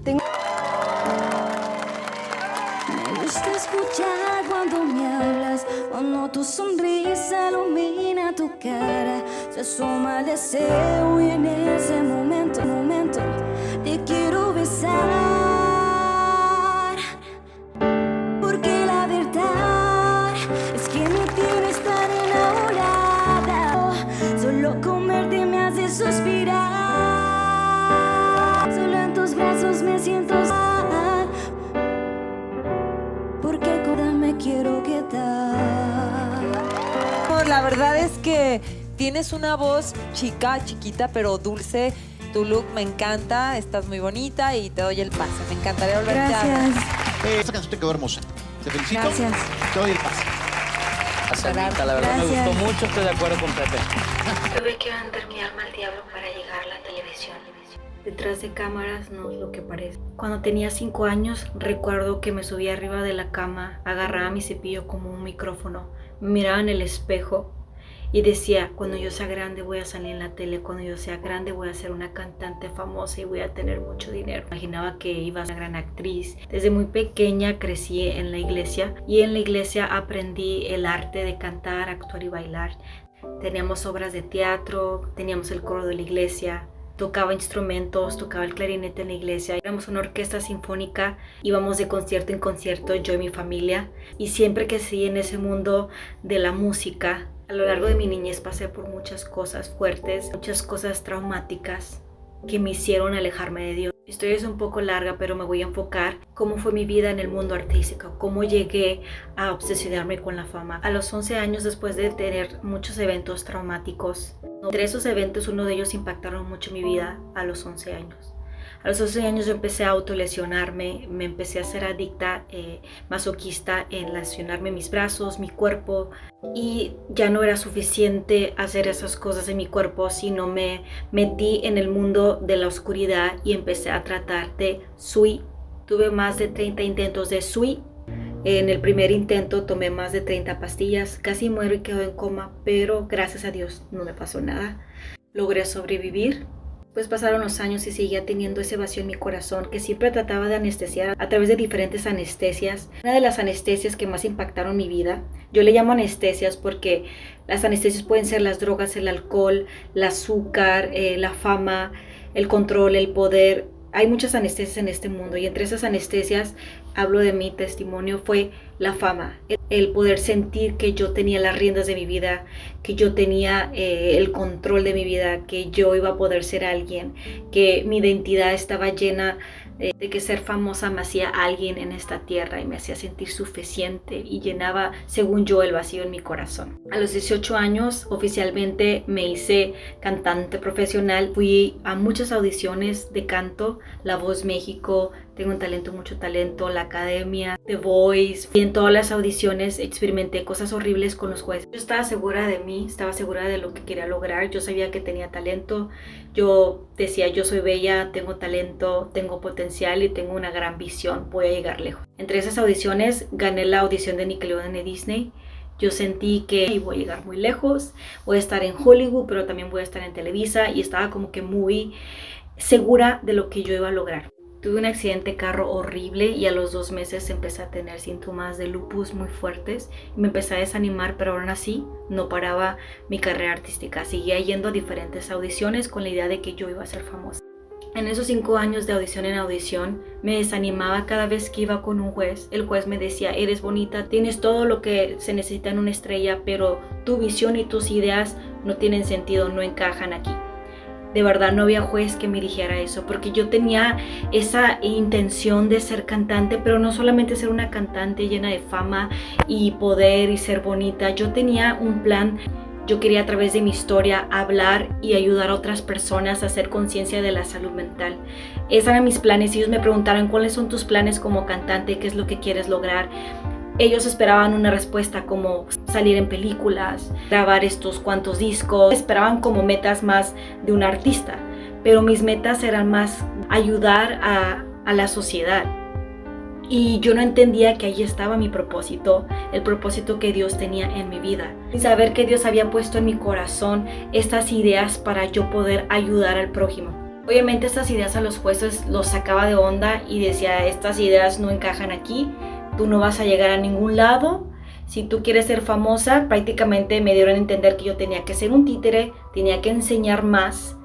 Me gusta escuchar cuando me hablas, cuando tu sonrisa ilumina tu cara, se asoma el deseo y en ese momento te quiero besar. Porque la verdad es que me tienes tan enamorada, solo comerte me hace suspirar, solo en tus brazos me siento mal, porque con me quiero quedar. La verdad es que tienes una voz chiquita, pero dulce. Tu look me encanta, estás muy bonita y te doy el pase. Me encantaría volverte a ver. Gracias. Esta canción te quedó hermosa. Te felicito. Gracias. Te doy el pase. Anita, la verdad me Gracias. gustó mucho, estoy de acuerdo con Pepe. Tuve que vender mi alma al diablo para llegar a la televisión. Detrás de cámaras no es lo que parece. Cuando tenía 5 años, recuerdo que me subía arriba de la cama, agarraba mi cepillo como un micrófono, me miraba en el espejo y decía, cuando yo sea grande voy a salir en la tele, cuando yo sea grande voy a ser una cantante famosa y voy a tener mucho dinero. Imaginaba que iba a ser una gran actriz. Desde muy pequeña crecí en la iglesia y en la iglesia aprendí el arte de cantar, actuar y bailar. Teníamos obras de teatro, teníamos el coro de la iglesia, tocaba instrumentos, tocaba el clarinete en la iglesia. Éramos una orquesta sinfónica, íbamos de concierto en concierto, yo y mi familia. Y siempre que seguí en ese mundo de la música, a lo largo de mi niñez pasé por muchas cosas fuertes, muchas cosas traumáticas que me hicieron alejarme de Dios. La historia es un poco larga, pero me voy a enfocar cómo fue mi vida en el mundo artístico, cómo llegué a obsesionarme con la fama. A los 11 años, después de tener muchos eventos traumáticos, entre esos eventos uno de ellos impactaron mucho mi vida a los 11 años. A los 11 años yo empecé a autolesionarme, me empecé a ser adicta, masoquista en lesionarme mis brazos, mi cuerpo, y ya no era suficiente hacer esas cosas en mi cuerpo, sino me metí en el mundo de la oscuridad y empecé a tratar de SUI. Tuve más de 30 intentos de SUI. En el primer intento tomé más de 30 pastillas, casi muero y quedo en coma, pero gracias a Dios no me pasó nada. Logré sobrevivir. Pues pasaron los años y seguía teniendo ese vacío en mi corazón que siempre trataba de anestesiar a través de diferentes anestesias. Una de las anestesias que más impactaron mi vida, yo le llamo anestesias porque las anestesias pueden ser las drogas, el alcohol, el azúcar, la fama, el control, el poder. Hay muchas anestesias en este mundo y entre esas anestesias, hablo de mi testimonio, fue la fama. El poder sentir que yo tenía las riendas de mi vida, que yo tenía el control de mi vida, que yo iba a poder ser alguien, que mi identidad estaba llena de que ser famosa me hacía alguien en esta tierra y me hacía sentir suficiente y llenaba, según yo, el vacío en mi corazón. A los 18 años oficialmente me hice cantante profesional. Fui a muchas audiciones de canto, La Voz México, Tengo un Talento, Mucho Talento, La Academia, The Voice. Y en todas las audiciones experimenté cosas horribles con los jueces. Yo estaba segura de mí, estaba segura de lo que quería lograr. Yo sabía que tenía talento. Yo decía, yo soy bella, tengo talento, tengo potencial y tengo una gran visión. Voy a llegar lejos. Entre esas audiciones gané la audición de Nickelodeon de Disney. Yo sentí que voy a llegar muy lejos. Voy a estar en Hollywood, pero también voy a estar en Televisa. Y estaba como que muy segura de lo que yo iba a lograr. Tuve un accidente de carro horrible y a los 2 meses empecé a tener síntomas de lupus muy fuertes. Me empecé a desanimar, pero aún así no paraba mi carrera artística. Seguía yendo a diferentes audiciones con la idea de que yo iba a ser famosa. En esos 5 años de audición en audición, me desanimaba cada vez que iba con un juez. El juez me decía, eres bonita, tienes todo lo que se necesita en una estrella, pero tu visión y tus ideas no tienen sentido, no encajan aquí. De verdad no había juez que me dijera eso, porque yo tenía esa intención de ser cantante, pero no solamente ser una cantante llena de fama y poder y ser bonita. Yo tenía un plan. Yo quería a través de mi historia hablar y ayudar a otras personas a hacer conciencia de la salud mental. Esos eran mis planes. Ellos me preguntaron cuáles son tus planes como cantante, qué es lo que quieres lograr. Ellos esperaban una respuesta como salir en películas, grabar estos cuantos discos. Esperaban como metas más de un artista, pero mis metas eran más ayudar a la sociedad. Y yo no entendía que ahí estaba mi propósito, el propósito que Dios tenía en mi vida. Y saber que Dios había puesto en mi corazón estas ideas para yo poder ayudar al prójimo. Obviamente estas ideas a los jueces los sacaba de onda y decía, estas ideas no encajan aquí, tú no vas a llegar a ningún lado. Si tú quieres ser famosa, prácticamente me dieron a entender que yo tenía que ser un títere, tenía que enseñar más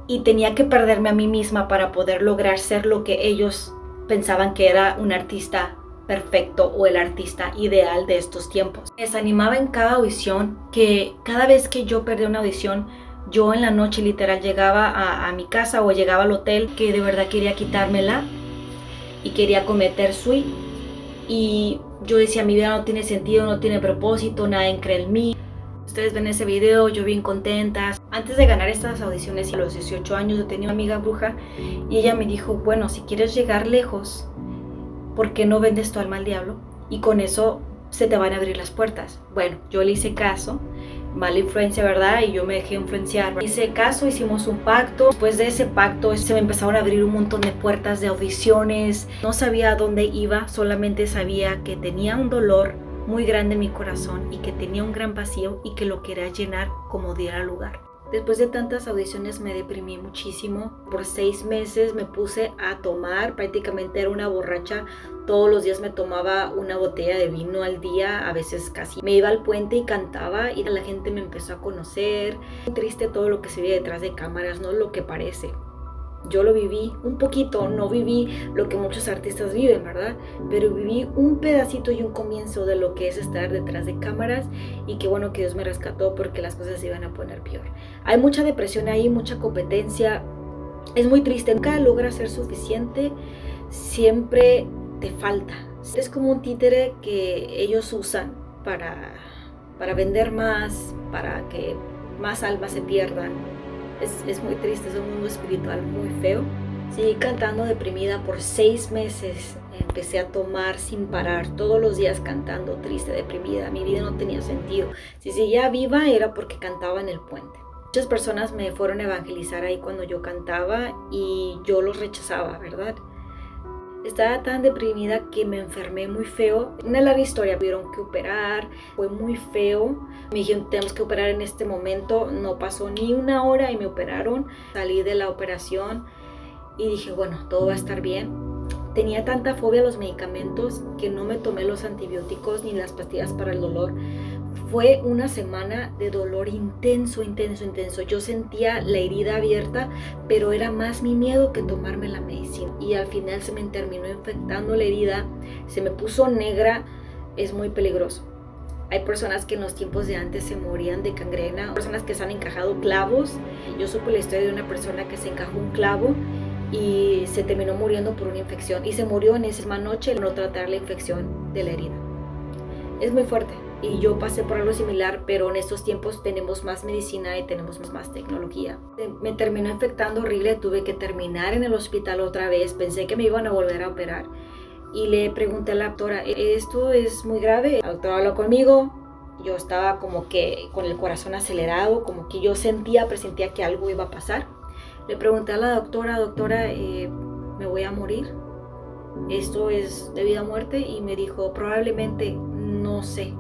y tenía que perderme a mí misma para poder lograr ser lo que ellos pensaban que era un artista perfecto o el artista ideal de estos tiempos. Me desanimaba en cada audición, que cada vez que yo perdía una audición, yo en la noche literal llegaba a mi casa o llegaba al hotel que de verdad quería quitármela y quería cometer suicidio. Y yo decía, mi vida no tiene sentido, no tiene propósito, nadie cree en mí. Ustedes ven ese video, yo bien contenta. Antes de ganar estas audiciones a los 18 años yo tenía una amiga bruja y ella me dijo, bueno, si quieres llegar lejos, ¿por qué no vendes tu alma al diablo? Y con eso se te van a abrir las puertas. Bueno, yo le hice caso, mala influencia, ¿verdad? Y yo me dejé influenciar. Hice caso, hicimos un pacto. Después de ese pacto se me empezaron a abrir un montón de puertas de audiciones. No sabía a dónde iba, solamente sabía que tenía un dolor muy grande en mi corazón y que tenía un gran vacío y que lo quería llenar como diera lugar. Después de tantas audiciones me deprimí muchísimo. Por 6 meses me puse a tomar, prácticamente era una borracha. Todos los días me tomaba una botella de vino al día, a veces casi. Me iba al puente y cantaba y la gente me empezó a conocer. Muy triste todo lo que se ve detrás de cámaras, no es lo que parece. Yo lo viví un poquito, no viví lo que muchos artistas viven, ¿verdad? Pero viví un pedacito y un comienzo de lo que es estar detrás de cámaras y qué bueno que Dios me rescató porque las cosas se iban a poner peor. Hay mucha depresión ahí, mucha competencia, es muy triste, nunca logras ser suficiente, siempre te falta. Es como un títere que ellos usan para vender más, para que más almas se pierdan. Es muy triste, es un mundo espiritual muy feo. Seguí cantando deprimida por 6 meses. Empecé a tomar sin parar, todos los días cantando, triste, deprimida. Mi vida no tenía sentido. Si seguía viva era porque cantaba en el puente. Muchas personas me fueron a evangelizar ahí cuando yo cantaba y yo los rechazaba, ¿verdad? Estaba tan deprimida que me enfermé muy feo. Una larga historia, tuvieron que operar, fue muy feo. Me dijeron, tenemos que operar en este momento. No pasó ni una hora y me operaron. Salí de la operación y dije, bueno, todo va a estar bien. Tenía tanta fobia a los medicamentos que no me tomé los antibióticos ni las pastillas para el dolor. Fue una semana de dolor intenso, intenso, intenso. Yo sentía la herida abierta, pero era más mi miedo que tomarme la medicina. Y al final se me terminó infectando la herida, se me puso negra, es muy peligroso. Hay personas que en los tiempos de antes se morían de gangrena, personas que se han encajado clavos. Yo supe la historia de una persona que se encajó un clavo y se terminó muriendo por una infección. Y se murió en esa misma noche al no tratar la infección de la herida. Es muy fuerte. Y yo pasé por algo similar, pero en estos tiempos tenemos más medicina y tenemos más tecnología. Me terminó infectando horrible, tuve que terminar en el hospital otra vez, pensé que me iban a volver a operar. Y le pregunté a la doctora, ¿esto es muy grave? La doctora habló conmigo, yo estaba como que con el corazón acelerado, como que yo presentía que algo iba a pasar. Le pregunté a la doctora, ¿me voy a morir? ¿Esto es de vida o muerte? Y me dijo, probablemente, no sé.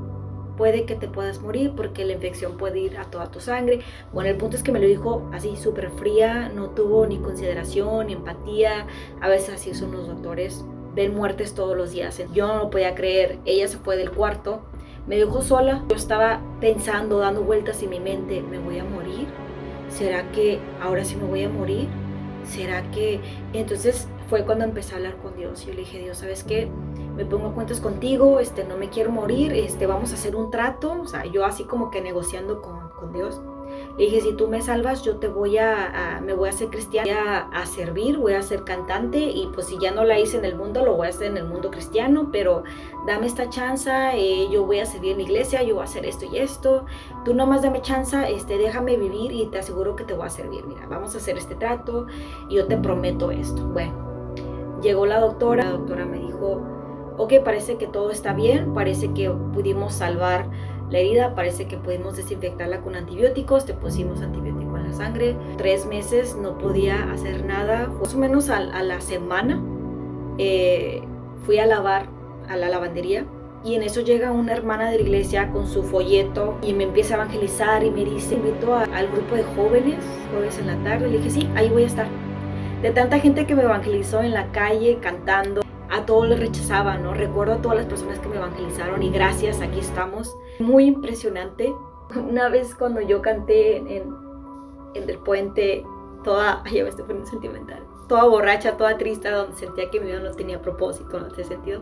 Puede que te puedas morir porque la infección puede ir a toda tu sangre. Bueno, el punto es que me lo dijo así súper fría, no tuvo ni consideración, ni empatía. A veces así son los doctores, ven muertes todos los días. Yo no lo podía creer, ella se fue del cuarto, me dejó sola. Yo estaba pensando, dando vueltas en mi mente, ¿me voy a morir? ¿Será que ahora sí me voy a morir? ¿Será que...? Entonces fue cuando empecé a hablar con Dios. Yo le dije, Dios, ¿sabes qué? Me pongo a cuentas contigo, no me quiero morir, vamos a hacer un trato. O sea, yo así como que negociando con Dios. Le dije, si tú me salvas, yo me voy a hacer cristiana, voy a servir, voy a ser cantante. Y pues si ya no la hice en el mundo, lo voy a hacer en el mundo cristiano. Pero dame esta chance, yo voy a servir en la iglesia, yo voy a hacer esto y esto. Tú nomás dame chance, déjame vivir y te aseguro que te voy a servir. Mira, vamos a hacer este trato y yo te prometo esto. Bueno, llegó la doctora me dijo, ok, parece que todo está bien, parece que pudimos salvar la herida, parece que pudimos desinfectarla con antibióticos, te pusimos antibiótico en la sangre. 3 meses no podía hacer nada, más o menos a la semana fui a lavar a la lavandería y en eso llega una hermana de la iglesia con su folleto y me empieza a evangelizar y me dice, invito al grupo de jóvenes, jueves en la tarde. Le dije, sí, ahí voy a estar. de tanta gente que me evangelizó en la calle cantando. A todos los rechazaba, ¿no? Recuerdo a todas las personas que me evangelizaron y gracias, aquí estamos. Muy impresionante. Una vez cuando yo canté en el puente, toda, ay, ya me estoy poniendo sentimental, toda borracha, toda triste, donde sentía que mi vida no tenía propósito, no tenía sentido.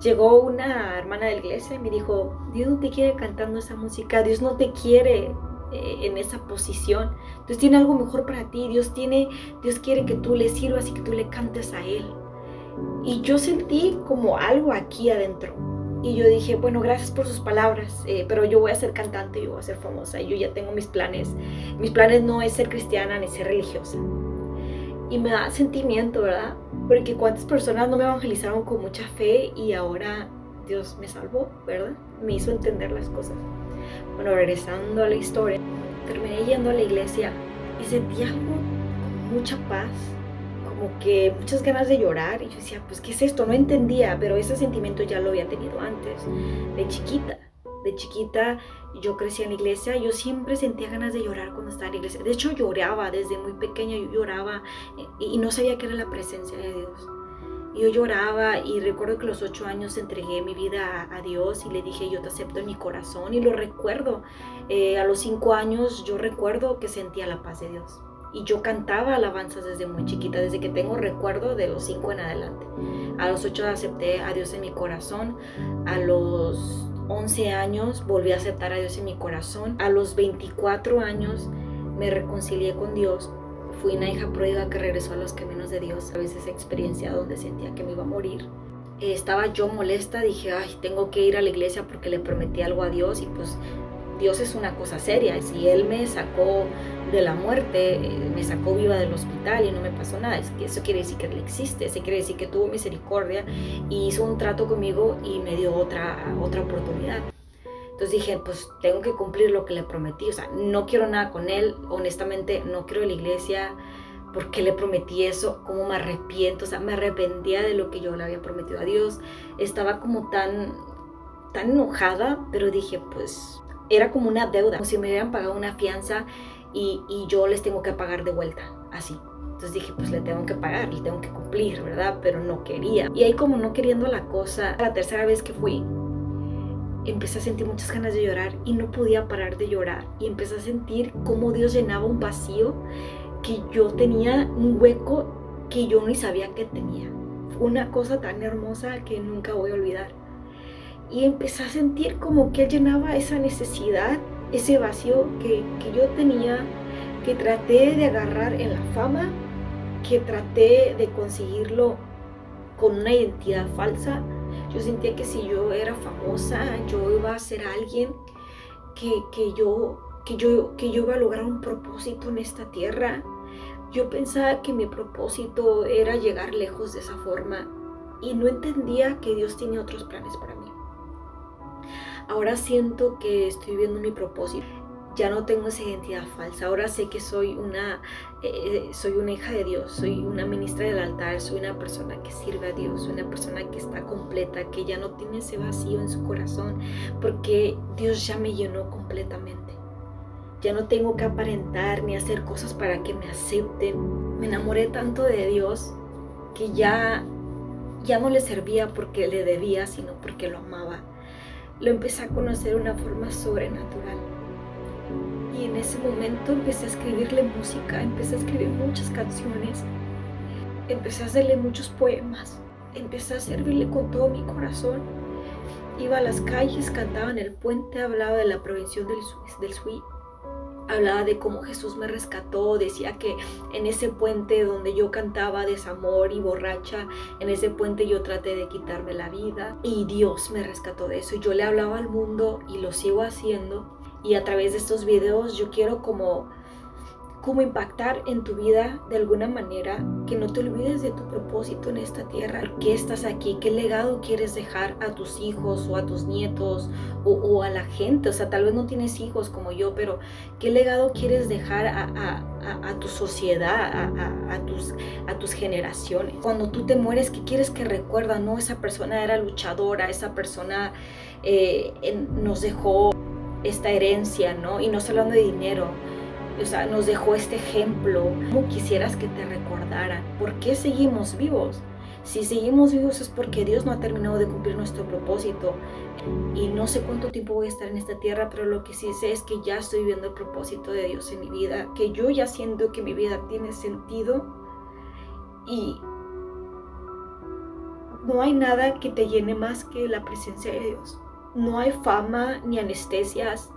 Llegó una hermana de la iglesia y me dijo, Dios no te quiere cantando esa música, Dios no te quiere en esa posición, Dios tiene algo mejor para ti, Dios quiere que tú le sirvas y que tú le cantes a Él. Y yo sentí como algo aquí adentro. Y yo dije, bueno, gracias por sus palabras, pero yo voy a ser cantante, yo voy a ser famosa, yo ya tengo mis planes. Mis planes no es ser cristiana ni ser religiosa. Y me da sentimiento, ¿verdad? Porque cuántas personas no me evangelizaron con mucha fe y ahora Dios me salvó, ¿verdad? Me hizo entender las cosas. Bueno, regresando a la historia, terminé yendo a la iglesia y sentí algo con mucha paz, como que muchas ganas de llorar. Y yo decía, pues, ¿qué es esto? No entendía, pero ese sentimiento ya lo había tenido antes, de chiquita. De chiquita yo crecí en la iglesia, yo siempre sentía ganas de llorar cuando estaba en la iglesia. De hecho lloraba, desde muy pequeña yo lloraba y no sabía qué era la presencia de Dios. Yo lloraba y recuerdo que a los 8 años entregué mi vida a Dios y le dije, yo te acepto en mi corazón, y lo recuerdo. A los 5 años yo recuerdo que sentía la paz de Dios. Y yo cantaba alabanzas desde muy chiquita, desde que tengo recuerdo de los 5 en adelante. A los 8 acepté a Dios en mi corazón. A los 11 años volví a aceptar a Dios en mi corazón. A los 24 años me reconcilié con Dios. Fui una hija pródiga que regresó a los caminos de Dios. A veces esa experiencia donde sentía que me iba a morir. Estaba yo molesta, dije, ay, tengo que ir a la iglesia porque le prometí algo a Dios y pues Dios es una cosa seria. Si Él me sacó de la muerte, me sacó viva del hospital y no me pasó nada, eso quiere decir que Él existe, eso quiere decir que tuvo misericordia y hizo un trato conmigo y me dio otra oportunidad. Entonces dije, pues tengo que cumplir lo que le prometí, o sea, no quiero nada con Él, honestamente no quiero la iglesia, ¿por qué le prometí eso? ¿Cómo me arrepiento? O sea, me arrepentía de lo que yo le había prometido a Dios, estaba como tan enojada, pero dije, pues era como una deuda, como si me hubieran pagado una fianza y yo les tengo que pagar de vuelta, así. Entonces dije, pues le tengo que pagar, le tengo que cumplir, ¿verdad? Pero no quería. Y ahí como no queriendo la cosa, la tercera vez que fui, empecé a sentir muchas ganas de llorar y no podía parar de llorar. Y empecé a sentir cómo Dios llenaba un vacío, que yo tenía un hueco que yo ni sabía que tenía. Fue una cosa tan hermosa que nunca voy a olvidar. Y empecé a sentir como que Él llenaba esa necesidad, ese vacío que yo tenía, que traté de agarrar en la fama, que traté de conseguirlo con una identidad falsa. Yo sentía que si yo era famosa, yo iba a ser alguien, que yo iba a lograr un propósito en esta tierra. Yo pensaba que mi propósito era llegar lejos de esa forma y no entendía que Dios tenía otros planes para mí. Ahora siento que estoy viviendo mi propósito. Ya no tengo esa identidad falsa. Ahora sé que soy una hija de Dios, soy una ministra del altar, soy una persona que sirve a Dios, soy una persona que está completa, que ya no tiene ese vacío en su corazón, porque Dios ya me llenó completamente. Ya no tengo que aparentar ni hacer cosas para que me acepten. Me enamoré tanto de Dios que ya no le servía porque le debía, sino porque lo amaba. Lo empecé a conocer de una forma sobrenatural. Y en ese momento empecé a escribirle música, empecé a escribir muchas canciones, empecé a hacerle muchos poemas, empecé a servirle con todo mi corazón. Iba a las calles, cantaba en el puente, hablaba de la prevención del SUI, hablaba de cómo Jesús me rescató, decía que en ese puente donde yo cantaba desamor y borracha, en ese puente yo traté de quitarme la vida y Dios me rescató de eso. Y yo le hablaba al mundo y lo sigo haciendo. Y a través de estos videos yo quiero como impactar en tu vida de alguna manera, que no te olvides de tu propósito en esta tierra. ¿Por qué estás aquí? ¿Qué legado quieres dejar a tus hijos o a tus nietos o a la gente? O sea, tal vez no tienes hijos como yo, pero ¿qué legado quieres dejar a tu sociedad, a tus generaciones? Cuando tú te mueres, ¿qué quieres que recuerdan? No, esa persona era luchadora, esa persona nos dejó esta herencia, ¿no? Y no estoy hablando de dinero, O sea, nos dejó este ejemplo. ¿Cómo quisieras que te recordaran? ¿Por qué seguimos vivos? Si seguimos vivos es porque Dios no ha terminado de cumplir nuestro propósito. Y no sé cuánto tiempo voy a estar en esta tierra, pero lo que sí sé es que ya estoy viendo el propósito de Dios en mi vida, que yo ya siento que mi vida tiene sentido y no hay nada que te llene más que la presencia de Dios. No hay fama ni anestesias,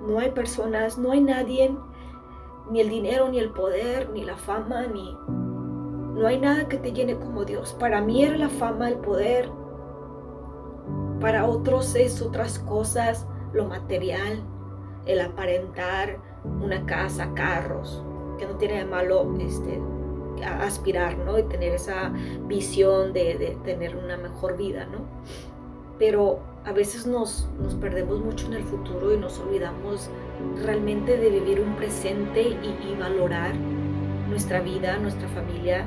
no hay personas, no hay nadie, ni el dinero, ni el poder, ni la fama, no hay nada que te llene como Dios. Para mí era la fama, el poder. Para otros es otras cosas, lo material, el aparentar, una casa, carros, que no tiene de malo aspirar, ¿no? Y tener esa visión de tener una mejor vida, ¿no? Pero a veces nos perdemos mucho en el futuro y nos olvidamos realmente de vivir un presente y valorar nuestra vida, nuestra familia,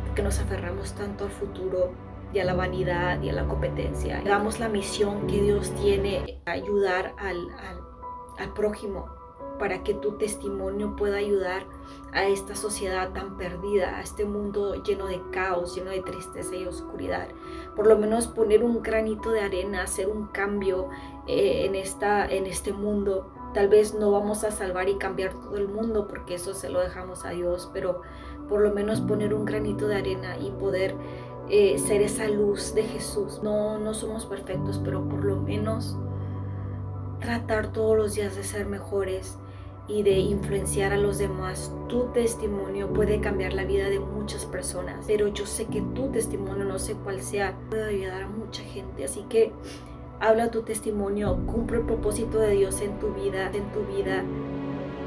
porque nos aferramos tanto al futuro y a la vanidad y a la competencia. Hagamos la misión que Dios tiene, ayudar al prójimo, para que tu testimonio pueda ayudar a esta sociedad tan perdida, a este mundo lleno de caos, lleno de tristeza y oscuridad. Por lo menos poner un granito de arena, hacer un cambio en este mundo. Tal vez no vamos a salvar y cambiar todo el mundo, porque eso se lo dejamos a Dios, pero por lo menos poner un granito de arena y poder ser esa luz de Jesús. No somos perfectos, pero por lo menos tratar todos los días de ser mejores y de influenciar a los demás. Tu testimonio puede cambiar la vida de muchas personas, pero yo sé que tu testimonio, no sé cuál sea, puede ayudar a mucha gente. Así que habla tu testimonio, cumple el propósito de Dios en tu vida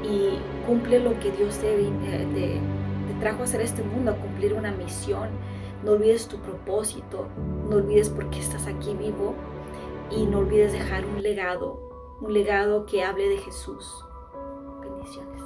y cumple lo que Dios te trajo a hacer este mundo, a cumplir una misión. No olvides tu propósito, no olvides por qué estás aquí vivo y no olvides dejar un legado que hable de Jesús. Bendiciones.